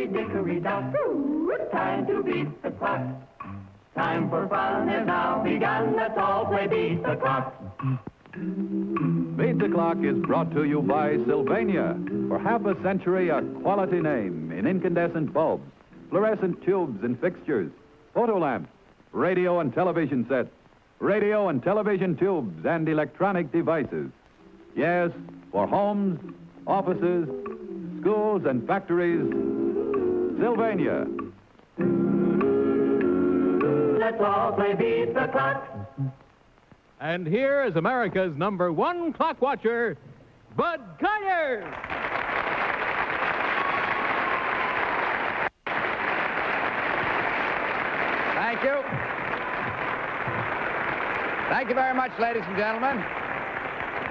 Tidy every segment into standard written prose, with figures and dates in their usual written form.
hickory-dickory-dock. Time to beat the clock. Time for fun has now begun. Let's all play Beat the Clock. Beat the Clock is brought to you by Sylvania. For half a century, a quality name in incandescent bulbs, fluorescent tubes and fixtures, photo lamps, radio and television sets, radio and television tubes, and electronic devices. Yes, for homes, offices, schools, and factories, Sylvania. Let's all play Beat the Clock. And here is America's #1 clock watcher, Bud Collyer. Thank you. Thank you very much, ladies and gentlemen.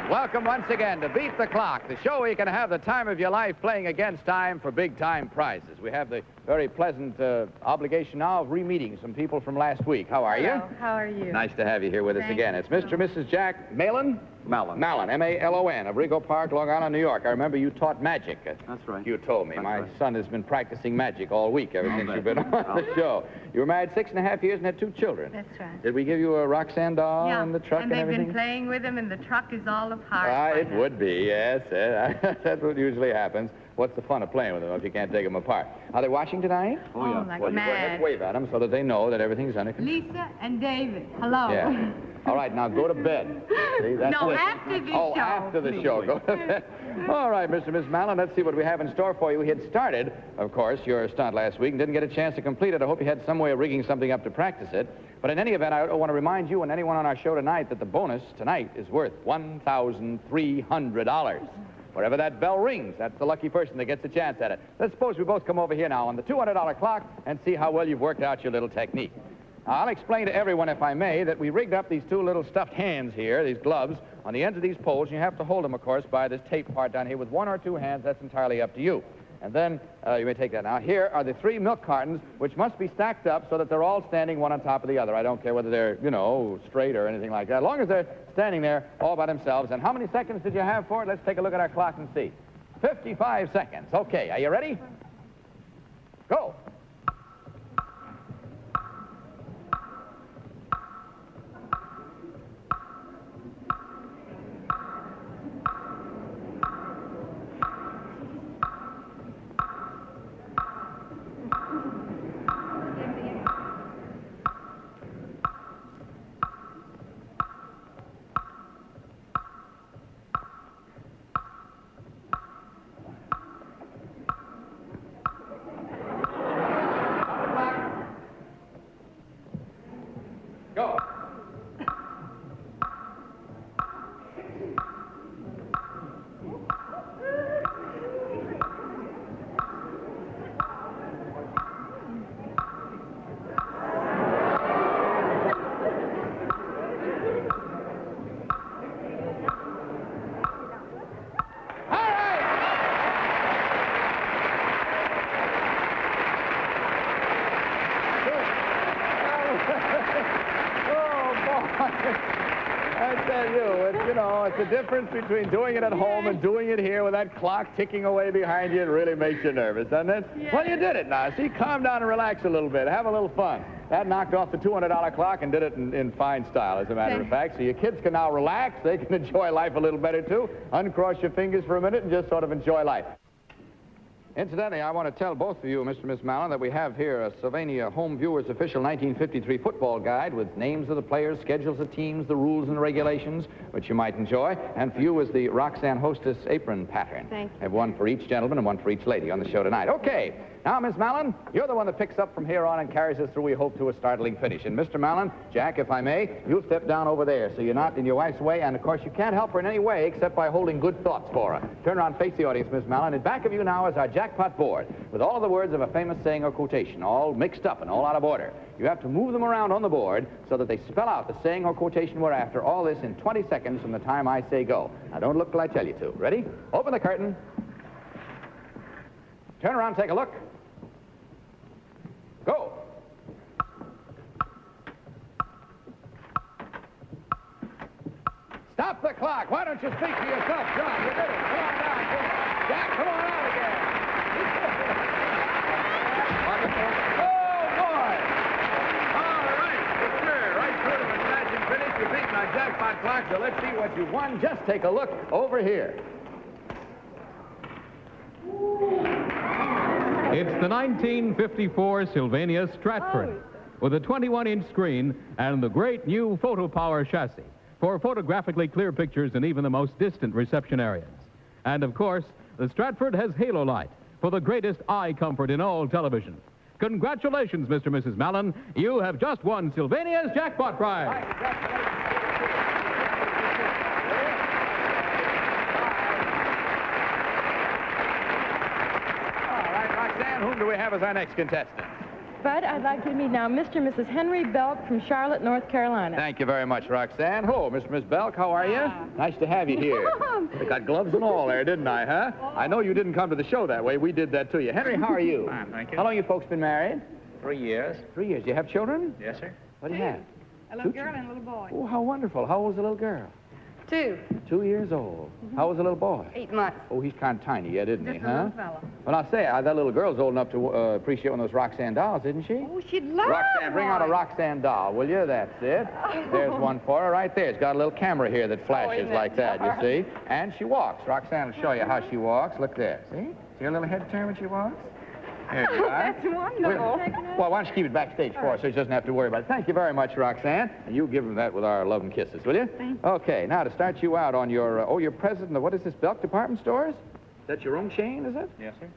Welcome once again to Beat the Clock, the show where you can have the time of your life playing against time for big-time prizes. We have the very pleasant obligation now of re-meeting some people from last week. How are you? Hello. How are you? Nice to have you here with us again. It's Mr. and Mrs. Jack Mallon? Mallon. Mallon, M-A-L-O-N, of Rego Park, Long Island, New York. I remember you taught magic. That's right. You told me. That's My right. son has been practicing magic all week ever since you've been on the show. You were married 6.5 years and had 2 children. That's right. Did we give you a Roxanne doll in the truck and they've everything? been playing with him, and the truck is all apart. It would be, yes. That's what usually happens. What's the fun of playing with them if you can't take them apart? Are they watching tonight? Oh, yeah. Like well, you go ahead mad. and wave at them so that they know that everything's under control. Lisa and David, hello. Yeah. All right, now go to bed. See, that's No, it. after the Oh, show. after the show. Go to bed. All right, Mr. and Miss Mallon, let's see what we have in store for you. We had started, of course, your stunt last week and didn't get a chance to complete it. I hope you had some way of rigging something up to practice it. But in any event, I want to remind you and anyone on our show tonight that the bonus tonight is worth $1,300. Wherever that bell rings, that's the lucky person that gets a chance at it. Let's suppose we both come over here now on the $200 clock and see how well you've worked out your little technique. Now, I'll explain to everyone, if I may, that we rigged up these 2 little stuffed hands here, these gloves, on the ends of these poles, and you have to hold them, of course, by this tape part down here with 1 or 2 hands. That's entirely up to you. And then, you may take that now. Here are the 3 milk cartons, which must be stacked up so that they're all standing one on top of the other. I don't care whether they're, you know, straight or anything like that, as long as they're standing there all by themselves. And how many seconds did you have for it? Let's take a look at our clock and see. 55 seconds. Okay, are you ready? Go. Go. I tell you, it's the difference between doing it at home and doing it here with that clock ticking away behind you. It really makes you nervous, doesn't it? Yeah. Well, you did it now. See, calm down and relax a little bit. Have a little fun. That knocked off the $200 clock and did it in fine style, as a matter of fact. So your kids can now relax. They can enjoy life a little better, too. Uncross your fingers for a minute and just sort of enjoy life. Incidentally, I want to tell both of you, Mr. and Miss Mallon, that we have here a Sylvania Home Viewers official 1953 football guide with names of the players, schedules of teams, the rules and regulations, which you might enjoy. And for you is the Roxanne Hostess apron pattern. Thank you. I have one for each gentleman and one for each lady on the show tonight. Okay. Now, Miss Mallon, you're the one that picks up from here on and carries us through, we hope, to a startling finish. And Mr. Mallon, Jack, if I may, you'll step down over there so you're not in your wife's way. And, of course, you can't help her in any way except by holding good thoughts for her. Turn around, face the audience, Miss Mallon. And back of you now is our jackpot board with all the words of a famous saying or quotation, all mixed up and all out of order. You have to move them around on the board so that they spell out the saying or quotation we're after. All this in 20 seconds from the time I say go. Now, don't look till I tell you to. Ready? Open the curtain. Turn around, take a look. Go. Stop the clock. Why don't you speak for yourself, John? You did it. Come on down. Jack, come on out again. our jackpot clock, so let's see what you won. Just take a look over here. It's the 1954 Sylvania Stratford with a 21-inch screen and the great new Photo Power chassis for photographically clear pictures in even the most distant reception areas. And, of course, the Stratford has halo light for the greatest eye comfort in all television. Congratulations, Mr. and Mrs. Mallon. You have just won Sylvania's jackpot prize. All right, Roxanne, whom do we have as our next contestant? Bud, I'd like you to meet now Mr. and Mrs. Henry Belk from Charlotte, North Carolina. Thank you very much, Roxanne. Hello, Mr. and Miss Belk. How are you? Nice to have you here. I got gloves and all there, didn't I, huh? I know you didn't come to the show that way. We did that to you. Henry, how are you? Fine, thank you. How long you folks been married? 3 years. 3 years. Do you have children? Yes, sir. What do you have? A little girl and a little boy. Oh, how wonderful. How old's the little girl? 2. 2 years old. How old's the little boy? 8 months. Oh, he's kind of tiny yet, isn't he, Just a huh? little fella. Well, I'll say, that little girl's old enough to appreciate one of those Roxanne dolls, isn't she? Oh, she'd love Roxanne, bring out a one. Roxanne doll, will you? That's it. There's one for her right there. It's got a little camera here that flashes isn't it like that, you dark? see? And she walks. Roxanne will show you how she walks. Look there. See? See her little head turn when she walks? There you are. That's wonderful. Well, why don't you keep it backstage for us so she doesn't have to worry about it. Thank you very much, Roxanne. And you give him that with our love and kisses, will you? Thank you. Okay, now to start you out on your, you're president of, what is this, Belk Department Stores? Is that your own chain, is it? Yes, sir.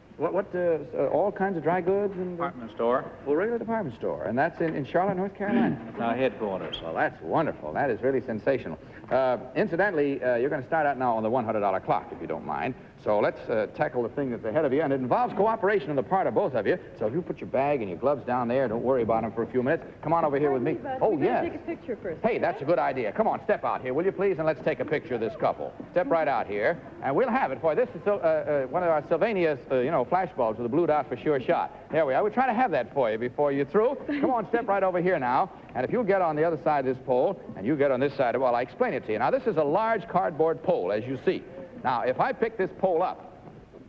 All kinds of dry goods and... Department store. Well, regular department store. And that's in Charlotte, North Carolina. That's our headquarters. Well, that's wonderful. That is really sensational. Incidentally, you're going to start out now on the $100 clock, if you don't mind. So let's tackle the thing that's ahead of you, and it involves cooperation on the part of both of you. So if you put your bag and your gloves down there, don't worry about them for a few minutes. Come on over here with me. Oh, yes. Take a picture first. Hey, that's a good idea. Come on, step out here, will you please, and let's take a picture of this couple. Step right out here, and we'll have it for you. This is one of our Sylvania's, flash bulbs with a blue dot for sure shot. There we are. We'll try to have that for you before you're through. Come on, step right over here now. And if you'll get on the other side of this pole, and you get on this side, well, I explain it to you. Now, this is a large cardboard pole, as you see. Now, if I pick this pole up,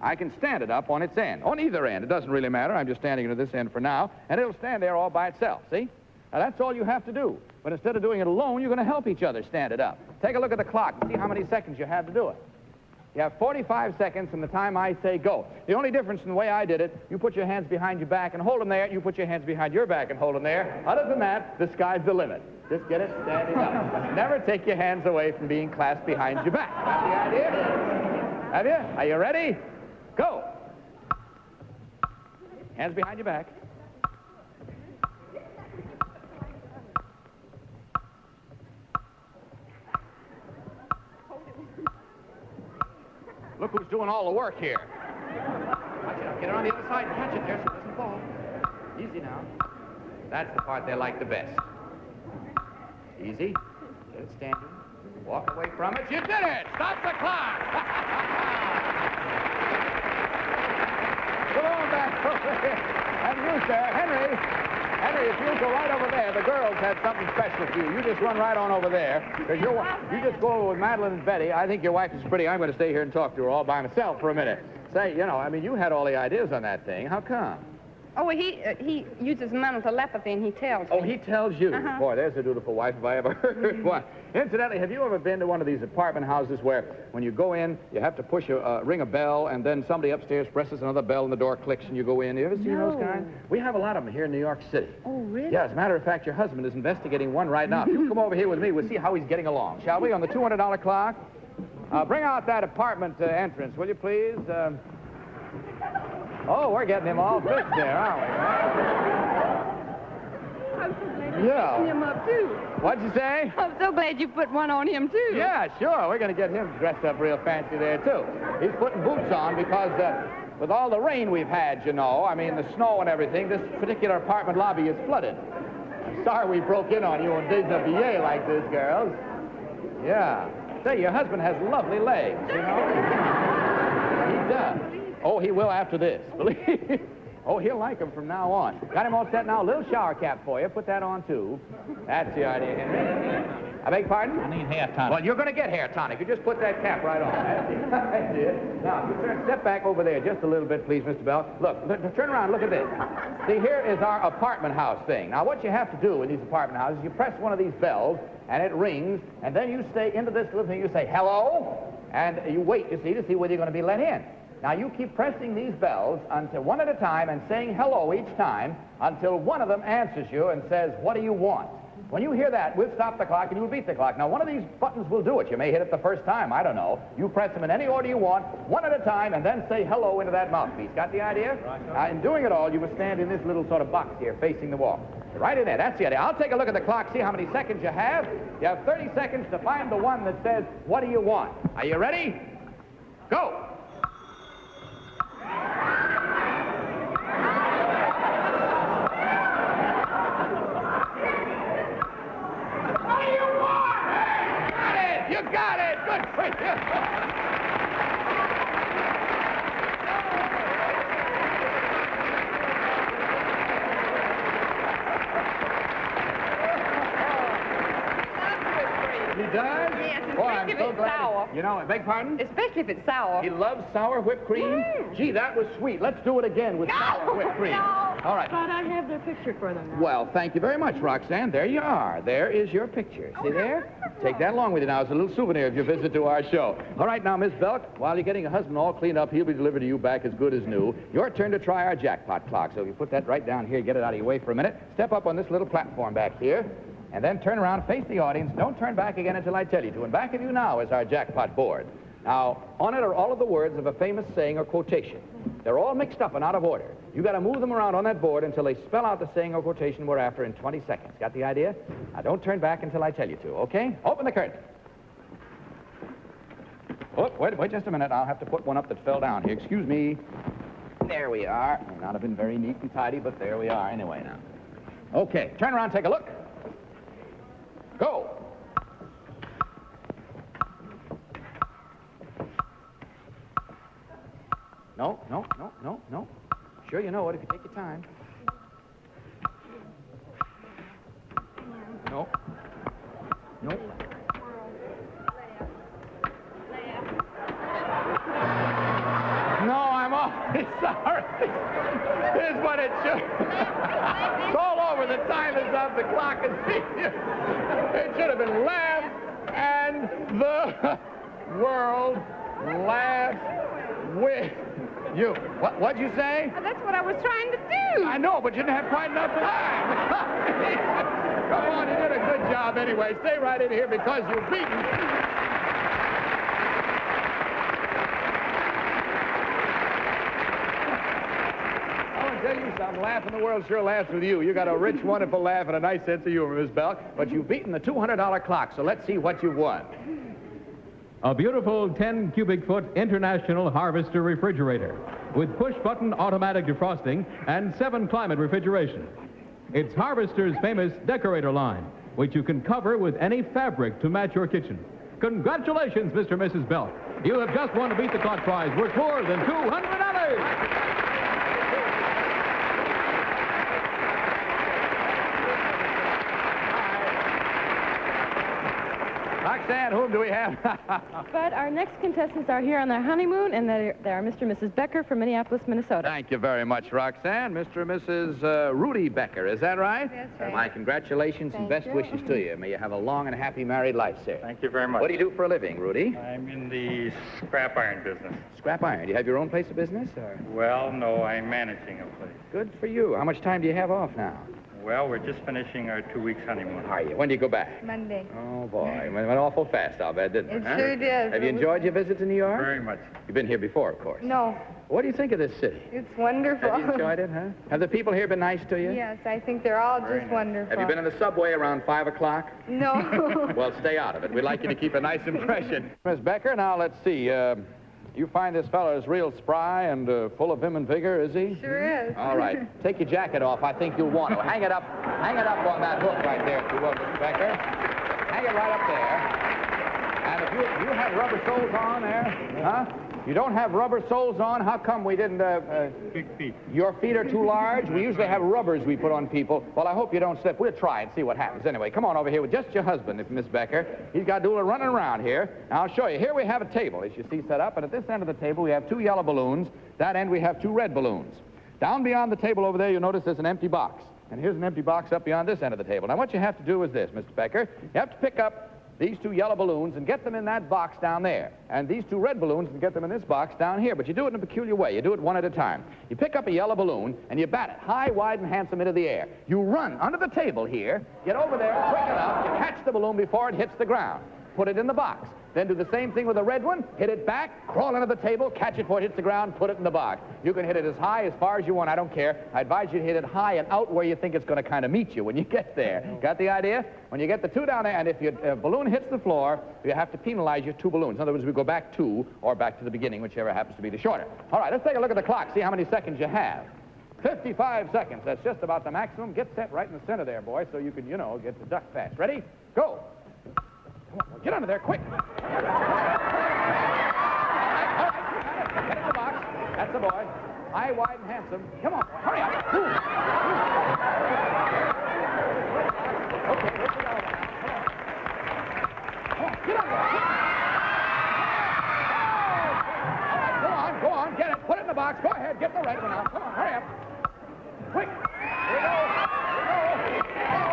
I can stand it up on its end, on either end. It doesn't really matter. I'm just standing it at this end for now, and it'll stand there all by itself, see? Now, that's all you have to do. But instead of doing it alone, you're going to help each other stand it up. Take a look at the clock and see how many seconds you have to do it. You have 45 seconds from the time I say go. The only difference in the way I did it, you put your hands behind your back and hold them there. You put your hands behind your back and hold them there. Other than that, the sky's the limit. Just get it standing up. Never take your hands away from being clasped behind your back. Got the idea? Have you? Are you ready? Go. Hands behind your back. Look who's doing all the work here. Watch it. Get it on the other side and catch it there so it doesn't fall. Easy now. That's the part they like the best. Easy. Get it standing. Walk away from it. You did it! Stop the clock! Go on back over here. And you, sir, Henry, if you'll go right over there, the girls have something special for you. You just run right on over there. Because you just go over with Madeline and Betty. I think your wife is pretty. I'm going to stay here and talk to her all by myself for a minute. Say, you had all the ideas on that thing. How come? Oh, well, he uses mental telepathy, and he tells me. Oh, he tells you. Uh-huh. Boy, there's a dutiful wife if I ever heard one. Incidentally, have you ever been to one of these apartment houses where when you go in, you have to ring a bell, and then somebody upstairs presses another bell, and the door clicks, and you go in? You ever seen those kinds? We have a lot of them here in New York City. Oh, really? Yeah, as a matter of fact, your husband is investigating one right now. If you come over here with me, we'll see how he's getting along, shall we, on the $200 clock? Bring out that apartment entrance, will you, please? Oh, we're getting him all fixed there, aren't we? I'm so glad you Yeah. put him up, too. What'd you say? I'm so glad you put one on him, too. Yeah, sure. We're going to get him dressed up real fancy there, too. He's putting boots on because with all the rain we've had, the snow and everything, this particular apartment lobby is flooded. I'm sorry we broke in on you on déshabillé like this, girls. Yeah. Say, your husband has lovely legs, He does. Oh, he will after this. Believe me. Oh, he'll like them from now on. Got him all set now. A little shower cap for you. Put that on, too. That's the idea, Henry. I beg pardon? I need hair tonic. Well, you're going to get hair tonic. You just put that cap right on. That's it. Now, step back over there just a little bit, please, Mr. Belk. Look, turn around. Look at this. See, here is our apartment house thing. Now, what you have to do in these apartment houses, you press one of these bells, and it rings, and then you stay into this little thing. You say, hello, and you wait, you see, to see whether you're going to be let in. Now, you keep pressing these bells until one at a time and saying hello each time until one of them answers you and says, what do you want? When you hear that, we'll stop the clock and you'll beat the clock. Now, one of these buttons will do it. You may hit it the first time. I don't know. You press them in any order you want, one at a time, and then say hello into that mouthpiece. Got the idea? Right. In doing it all, you must stand in this little sort of box here facing the wall. Right in there. That's the idea. I'll take a look at the clock, see how many seconds you have. You have 30 seconds to find the one that says, what do you want? Are you ready? Go. You got it! Good for you! He does? Yes, Boy, I'm especially if so it's glad. sour. You know, I beg pardon? Especially if it's sour. He loves sour whipped cream? Gee, that was sweet. Let's do it again with sour whipped cream. No. All right. But I have their picture for them now. Well, thank you very much, Roxanne. There you are. There is your picture. See there? Take that along with you now as a little souvenir of your visit to our show. All right, now, Miss Belk, while you're getting your husband all cleaned up, he'll be delivered to you back as good as new. Your turn to try our jackpot clock. So if you put that right down here, get it out of your way for a minute. Step up on this little platform back here, and then turn around, face the audience. Don't turn back again until I tell you to. And back of you now is our jackpot board. Now, on it are all of the words of a famous saying or quotation. They're all mixed up and out of order. You got to move them around on that board until they spell out the saying or quotation we're after in 20 seconds. Got the idea? Now, don't turn back until I tell you to, okay? Open the curtain. Oh, wait just a minute. I'll have to put one up that fell down here. Excuse me. There we are. May not have been very neat and tidy, but there we are anyway now. Okay, turn around, take a look. Go. No. Sure you know it if you take your time. No. No, I'm awfully sorry. Here's what it should. It's all over. The time is up. The clock is here. It should have been laughed, and the world laughed with you. What'd you say? That's what I was trying to do. I know, but you didn't have quite enough time. Come on, you did a good job anyway. Stay right in here because you've beaten. Tell you something, laughing the world sure laughs with you. You got a rich, wonderful laugh and a nice sense of humor, Miss Belk. But you've beaten the $200 clock, so let's see what you've won. A beautiful 10 cubic foot International Harvester refrigerator with push-button automatic defrosting and 7 climate refrigeration. It's Harvester's famous decorator line, which you can cover with any fabric to match your kitchen. Congratulations, Mr. and Mrs. Belk. You have just won a Beat the Clock prize worth more than $200. Roxanne, whom do we have? But our next contestants are here on their honeymoon, and they are Mr. and Mrs. Becker from Minneapolis, Minnesota. Thank you very much, Roxanne. Mr. and Mrs. Rudy Becker, is that right? That's right. My congratulations and best wishes to you. May you have a long and happy married life, sir. Thank you very much. What do you do for a living, Rudy? I'm in the scrap iron business. Scrap iron. Do you have your own place of business? Or? Well, no, I'm managing a place. Good for you. How much time do you have off now? Well, we're just finishing our 2 weeks honeymoon. Are you? When do you go back? Monday. Oh, boy. It went awful fast, I'll bet, didn't it? It sure did. Have you enjoyed your visit to New York? Very much. You've been here before, of course. No, What do you think of this city? it's wonderful. Have you enjoyed it, huh? Have the people here been nice to you? Yes, I think they're all Very just nice. wonderful. Have you been in the subway around 5 o'clock? No. Well, stay out of it. We'd like you to keep a nice impression. Miss Becker, now let's see. You find this fellow is real spry and full of vim and vigor, is he? Sure is. All right. Take your jacket off. I think you'll want to. Hang it up on that hook right there, if you will, Mr. Becker. Hang it right up there. And if you have rubber soles on there, huh? You don't have rubber soles on? How come we didn't... Big feet. Your feet are too large? We usually have rubbers we put on people. Well, I hope you don't slip. We'll try and see what happens. Anyway, come on over here with just your husband, if Miss Becker. He's got to do a little running around here. Now, I'll show you. Here we have a table, as you see, set up. And at this end of the table, we have 2 yellow balloons. That end, we have 2 red balloons. Down beyond the table over there, you'll notice there's an empty box. And here's an empty box up beyond this end of the table. Now, what you have to do is this, Mr. Becker. You have to pick up these 2 yellow balloons and get them in that box down there. And these 2 red balloons and get them in this box down here. But you do it in a peculiar way. You do it one at a time. You pick up a yellow balloon and you bat it high, wide, and handsome into the air. You run under the table here, get over there quick enough to catch the balloon before it hits the ground. Put it in the box. Then do the same thing with the red one. Hit it back, crawl under the table, catch it before it hits the ground, put it in the box. You can hit it as high, as far as you want. I don't care. I advise you to hit it high and out where you think it's going to kind of meet you when you get there. Got the idea? When you get the 2 down there, and if your balloon hits the floor, you have to penalize your 2 balloons. In other words, we go back 2 or back to the beginning, whichever happens to be the shorter. All right, let's take a look at the clock, see how many seconds you have. 55 seconds. That's just about the maximum. Get set right in the center there, boy, so you can, you know, get the duck fast. Ready? Go. Come on, get under there, quick. All right, get in the box. That's the boy. High, wide, and handsome. Come on, boy. Hurry up. Okay, let's go. Come on, get under there. All right, go on, get it. Put it in the box. Go ahead, get the red one out. Come on, hurry up. Quick. Here we go. Here we go.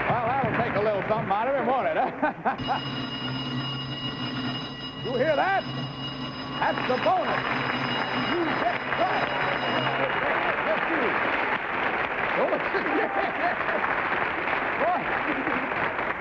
All right. Take a little something out of him, won't it? You hear that? That's the bonus. You get right. Boy,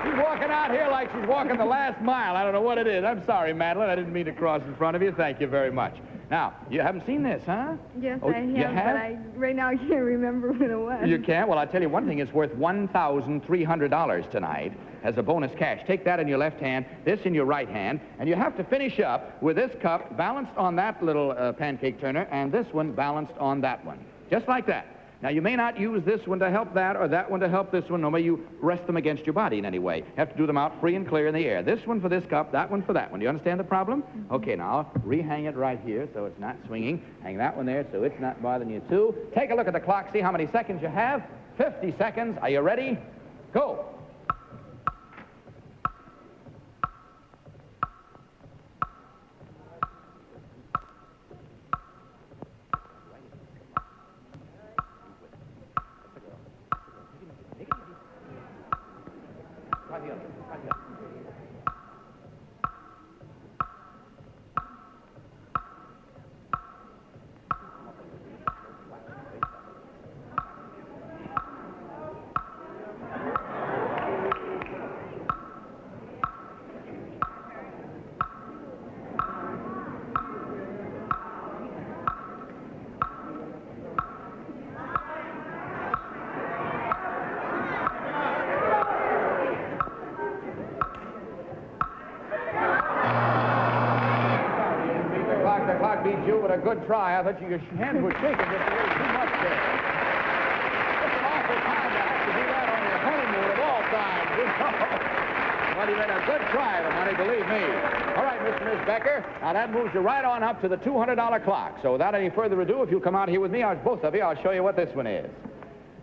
she's walking out here like she's walking the last mile. I don't know what it is. I'm sorry, Madeline. I didn't mean to cross in front of you. Thank you very much. Now, you haven't seen this, huh? Yes, Oh, I have, you have? but right now I can't remember what it was. You can't? Well, I'll tell you one thing. It's worth $1,300 tonight as a bonus cash. Take that in your left hand, this in your right hand, and you have to finish up with this cup balanced on that little pancake turner and this one balanced on that one. Just like that. Now, you may not use this one to help that or that one to help this one, nor may you rest them against your body in any way. You have to do them out free and clear in the air. This one for this cup, that one for that one. Do you understand the problem? Okay, now, I'll rehang it right here so it's not swinging. Hang that one there so it's not bothering you, too. Take a look at the clock, see how many seconds you have. 50 seconds. Are you ready? Go. Beat you, but a good try. I thought your hands were shaking just a little too much there. It's an awful time to have to do that on your honeymoon of all times, you know. Well, you made a good try, honey, believe me. All right, Mr. and Miss Becker, now that moves you right on up to the $200 clock. So without any further ado, if you'll come out here with me, both of you, I'll show you what this one is.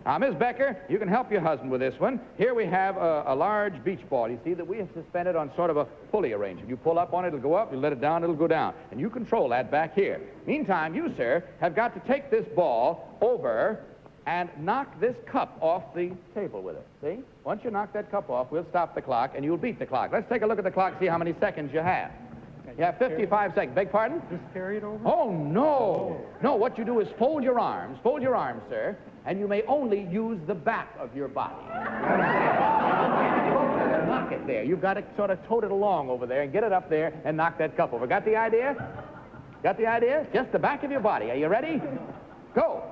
Now, Miss Becker, you can help your husband with this one. Here we have a large beach ball. You see that we have suspended on sort of a pulley arrangement. You pull up on it, it'll go up. You let it down, it'll go down. And you control that back here. Meantime, you, sir, have got to take this ball over and knock this cup off the table with it. See? Once you knock that cup off, we'll stop the clock, and you'll beat the clock. Let's take a look at the clock, see how many seconds you have. You have 55 seconds. Beg pardon? Just carry it over? Oh, no. No, what you do is fold your arms, sir, and you may only use the back of your body. Knock it there. You've got to sort of tote it along over there and get it up there and knock that cup over. Got the idea? Got the idea? Just the back of your body. Are you ready? Go.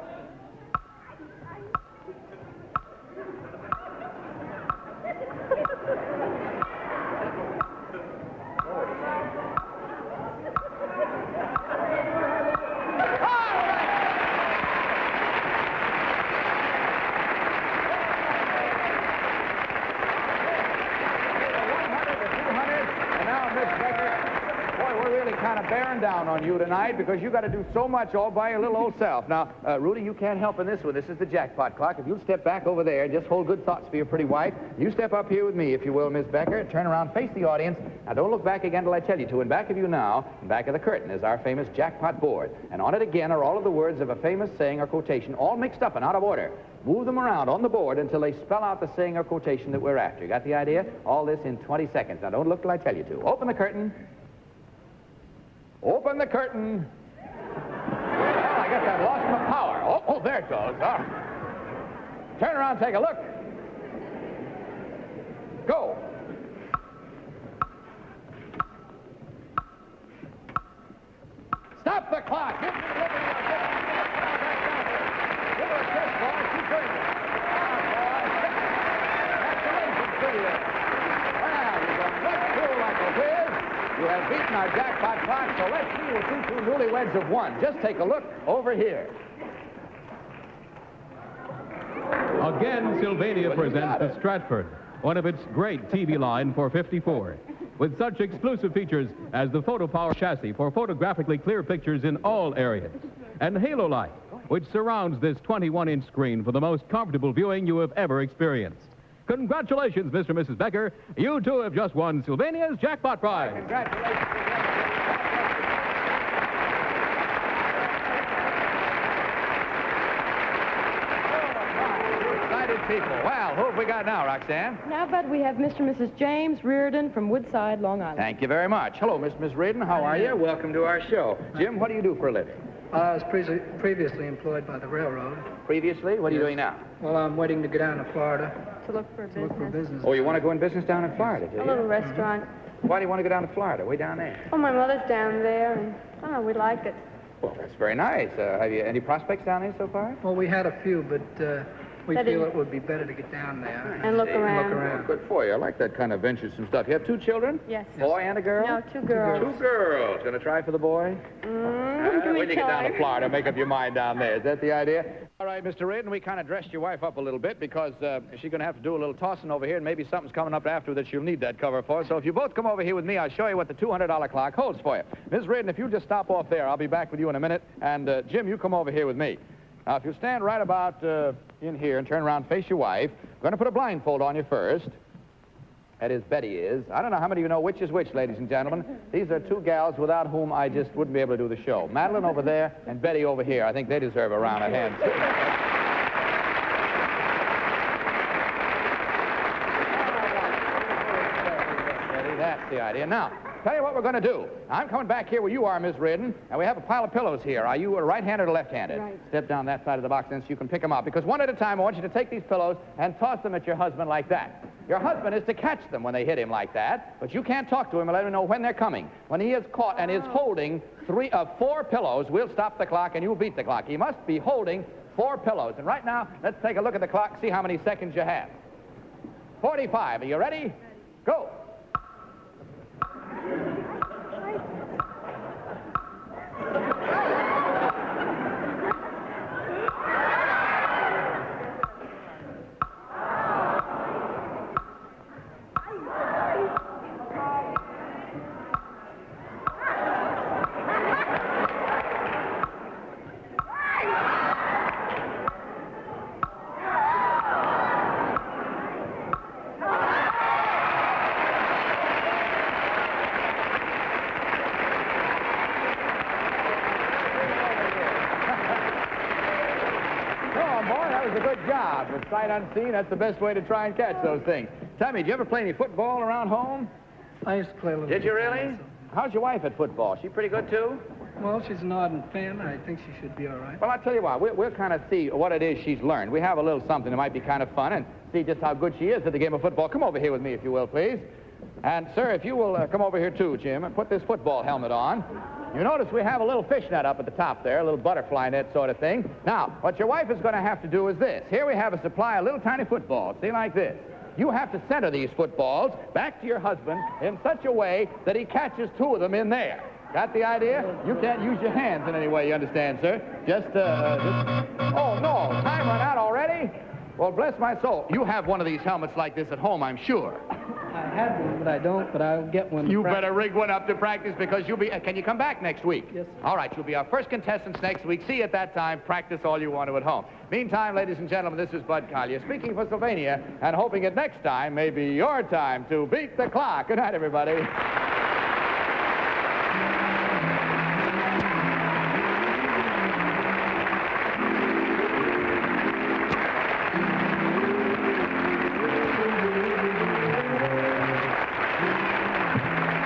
bearing down on you tonight because you got to do so much all by your little old self. Now, Rudy, you can't help in this one. This is the jackpot clock. If you'll step back over there and just hold good thoughts for your pretty wife, you step up here with me, if you will, Miss Becker. Turn around, face the audience. Now, don't look back again till I tell you to. In back of you now, in back of the curtain, is our famous jackpot board. And on it again are all of the words of a famous saying or quotation, all mixed up and out of order. Move them around on the board until they spell out the saying or quotation that we're after. You got the idea? All this in 20 seconds. Now, don't look till I tell you to. Open the curtain. Open the curtain. Well, I guess I've lost my power. Oh, there it goes. All right. Turn around, take a look. Go. Stop the clock. Give her a kiss, boy. She's doing it. Congratulations to you. Well, you've done much cool like a whiz. You have beaten our jackpot clock, so let's see what you two newlyweds have won. Just take a look over here. Again, Sylvania presents the Stratford, one of its great TV line for 54, with such exclusive features as the photo power chassis for photographically clear pictures in all areas, and halo light, which surrounds this 21-inch screen for the most comfortable viewing you have ever experienced. Congratulations, Mr. and Mrs. Becker. You two have just won Sylvania's jackpot prize. Congratulations. Excited people. Well, who have we got now, Roxanne? Now, Bud, we have Mr. and Mrs. James Reardon from Woodside, Long Island. Thank you very much. Hello, Miss Reardon. How are you? Welcome to our show. Jim, what do you do for a living? I was previously employed by the railroad. Previously? What are you doing now? Well, I'm waiting to go down to Florida To look for a to look for business. business. Oh, you want to go in business down in Florida, do A you? little restaurant. Why do you want to go down to Florida? Way down there. Oh, my mother's down there, and I don't know, we like it. Well, that's very nice. Have you any prospects down there so far? Well, we had a few, but we That feel is- it would be better to get down there And look See, around. look around. Good for you. I like that kind of venturesome stuff. You have two children? Yes. Boy and a girl? No, two girls. Two girls. Going to try for the boy? Do we When you get down to try? Florida, make up your mind down there. Is that the idea? All right, Mr. Reardon, we kind of dressed your wife up a little bit because she's going to have to do a little tossing over here, and maybe something's coming up after that she'll need that cover for. So if you both come over here with me, I'll show you what the $200 clock holds for you. Ms. Reardon, if you just stop off there, I'll be back with you in a minute. And, Jim, you come over here with me. Now, if you stand right about in here and turn around and face your wife, I'm going to put a blindfold on you first. That is, Betty is. I don't know how many of you know which is which, ladies and gentlemen. These are two gals without whom I just wouldn't be able to do the show. Madeline over there and Betty over here. I think they deserve a round of hands. Betty, that's the idea. Now, tell you what we're going to do. I'm coming back here where you are, Miss Reardon, and we have a pile of pillows here. Are you right-handed or left-handed? Right. Step down that side of the box then so you can pick them up. Because one at a time, I want you to take these pillows and toss them at your husband like that. Your husband is to catch them when they hit him like that, but you can't talk to him and let him know when they're coming. When he is caught and is holding four pillows, we'll stop the clock and you'll beat the clock. He must be holding 4 pillows. And right now, let's take a look at the clock, see how many seconds you have. 45. Are you ready? Go. A good job. With sight unseen, that's the best way to try and catch those things. Tell me, did you ever play any football around home? I used to play a little Did you bit, really? so- How's your wife at football? She pretty good, too? Well, she's an ardent fan. I think she should be all right. Well, I'll tell you what. We'll kind of see what it is she's learned. We have a little something that might be kind of fun and see just how good she is at the game of football. Come over here with me, if you will, please. And, sir, if you will come over here, too, Jim, and put this football helmet on. You notice we have a little fish net up at the top there, a little butterfly net sort of thing. Now, what your wife is going to have to do is this. Here we have a supply of little tiny footballs. See, like this. You have to center these footballs back to your husband in such a way that he catches 2 of them in there. Got the idea? You can't use your hands in any way, you understand, sir? Oh, no. Time run out already? Well, bless my soul. You have one of these helmets like this at home, I'm sure. I had one, but I don't, but I'll get one. to You practice. better rig one up to practice because you'll be... can you come back next week? Yes, sir. All right, you'll be our first contestants next week. See you at that time. Practice all you want to at home. Meantime, ladies and gentlemen, this is Bud Collyer speaking for Sylvania and hoping that next time may be your time to beat the clock. Good night, everybody.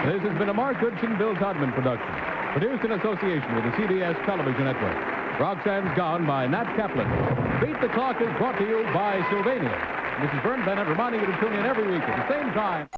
This has been a Mark Goodson, Bill Todman production, produced in association with the CBS Television Network. Roxanne's Gone by Nat Kaplan. Beat the Clock is brought to you by Sylvania. This is Vern Bennett reminding you to tune in every week at the same time.